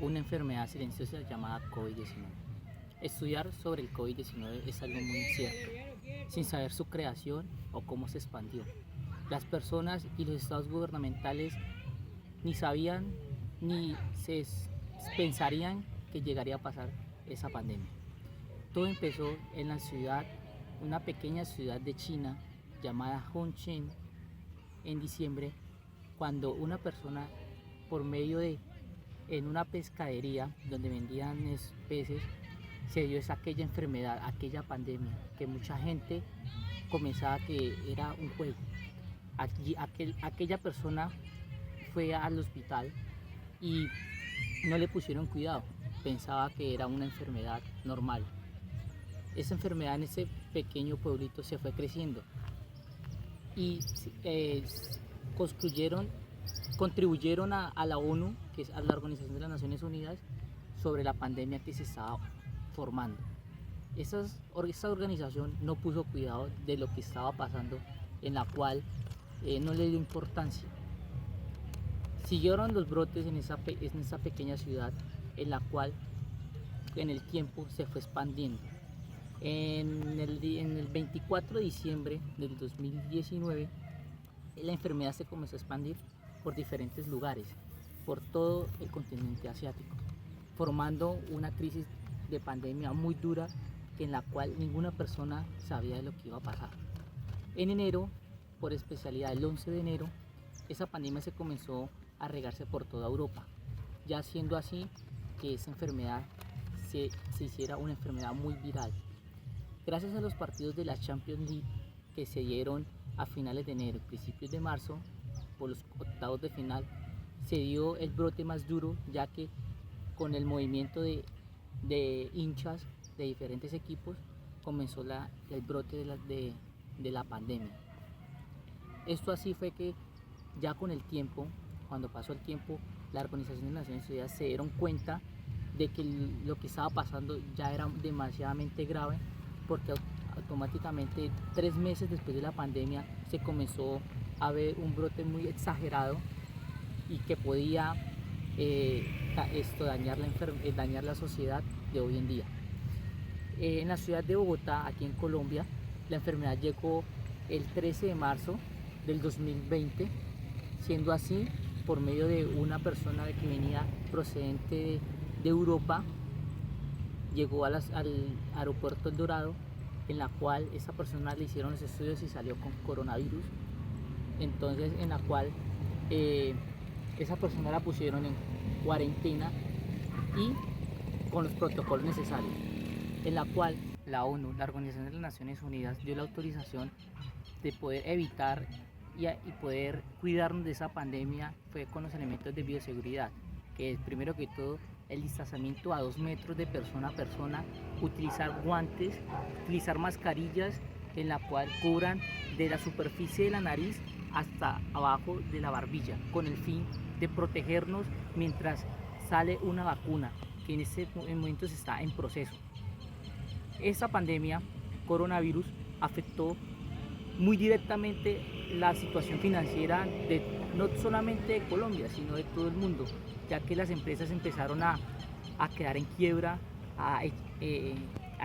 una enfermedad silenciosa llamada COVID-19. Estudiar sobre el COVID-19 es algo muy incierto, sin saber su creación o cómo se expandió. Las personas y los estados gubernamentales ni sabían ni pensarían que llegaría a pasar esa pandemia. Todo empezó en la ciudad, una pequeña ciudad de China llamada Hongqin, en diciembre, cuando una persona, por medio de en una pescadería donde vendían peces, se dio aquella enfermedad, aquella pandemia, que mucha gente comenzaba que era un juego. Aquella persona fue al hospital y no le pusieron cuidado, pensaba que era una enfermedad normal. Esa enfermedad en ese pequeño pueblito se fue creciendo y contribuyeron a la ONU, que es a la Organización de las Naciones Unidas, sobre la pandemia que se estaba formando. Esa organización no puso cuidado de lo que estaba pasando, en la cual no le dio importancia. Siguieron los brotes en esa pequeña ciudad, en la cual en el tiempo se fue expandiendo. En el 24 de diciembre del 2019, la enfermedad se comenzó a expandir por diferentes lugares, por todo el continente asiático, formando una crisis de pandemia muy dura, en la cual ninguna persona sabía de lo que iba a pasar. En enero, por especialidad el 11 de enero, esa pandemia se comenzó a regarse por toda Europa, ya siendo así que esa enfermedad se hiciera una enfermedad muy viral. Gracias a los partidos de la Champions League que se dieron a finales de enero y principios de marzo, por los octavos de final, se dio el brote más duro, ya que con el movimiento de hinchas de diferentes equipos comenzó el brote de la pandemia. Esto así fue que ya con el tiempo, cuando pasó el tiempo, la Organización de las Naciones Unidas se dieron cuenta de que lo que estaba pasando ya era demasiadamente grave, porque automáticamente 3 meses después de la pandemia se comenzó a ver un brote muy exagerado y que podía dañar la sociedad de hoy en día. En la ciudad de Bogotá, aquí en Colombia, la enfermedad llegó el 13 de marzo del 2020, siendo así por medio de una persona que venía procedente de Europa, llegó al aeropuerto El Dorado, en la cual esa persona le hicieron los estudios y salió con coronavirus. Entonces, en la cual esa persona la pusieron en cuarentena y con los protocolos necesarios, en la cual la ONU, la Organización de las Naciones Unidas, dio la autorización de poder evitar y poder cuidarnos de esa pandemia. Fue con los elementos de bioseguridad, que es primero que todo el distanciamiento a 2 metros de persona a persona, utilizar guantes, utilizar mascarillas en la cual cubran de la superficie de la nariz hasta abajo de la barbilla, con el fin de protegernos mientras sale una vacuna que en este momento se está en proceso. Esta pandemia, coronavirus, afectó muy directamente la situación financiera no solamente de Colombia, sino de todo el mundo, ya que las empresas empezaron a quedar en quiebra, a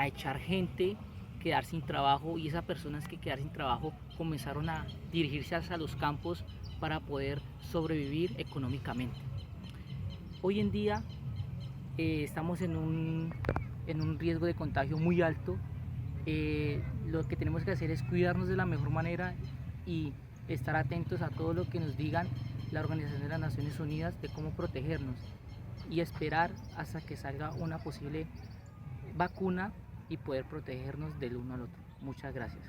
echar gente, quedar sin trabajo, y esas personas que quedaron sin trabajo comenzaron a dirigirse hacia los campos para poder sobrevivir económicamente. Hoy en día estamos en un riesgo de contagio muy alto. Lo que tenemos que hacer es cuidarnos de la mejor manera y estar atentos a todo lo que nos digan la Organización de las Naciones Unidas de cómo protegernos, y esperar hasta que salga una posible vacuna y poder protegernos del uno al otro. Muchas gracias.